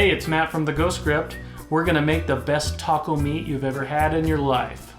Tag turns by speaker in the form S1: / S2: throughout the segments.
S1: Hey, it's Matt from the Go Script. We're gonna make the best taco meat you've ever had in your life.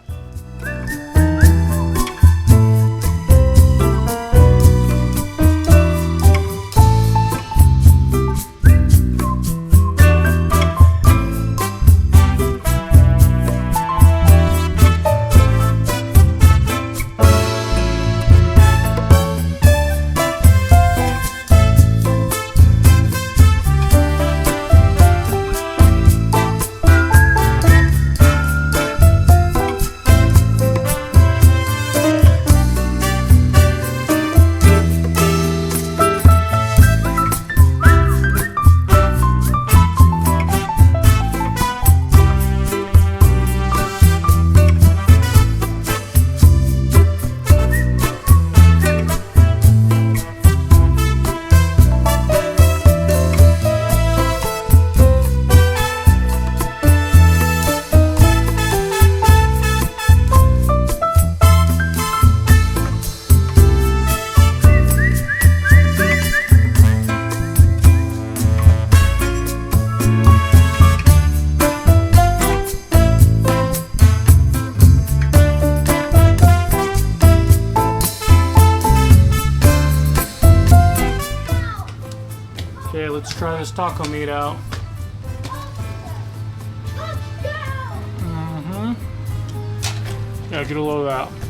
S1: Okay, let's try this taco meat out. Yeah, get a load of that.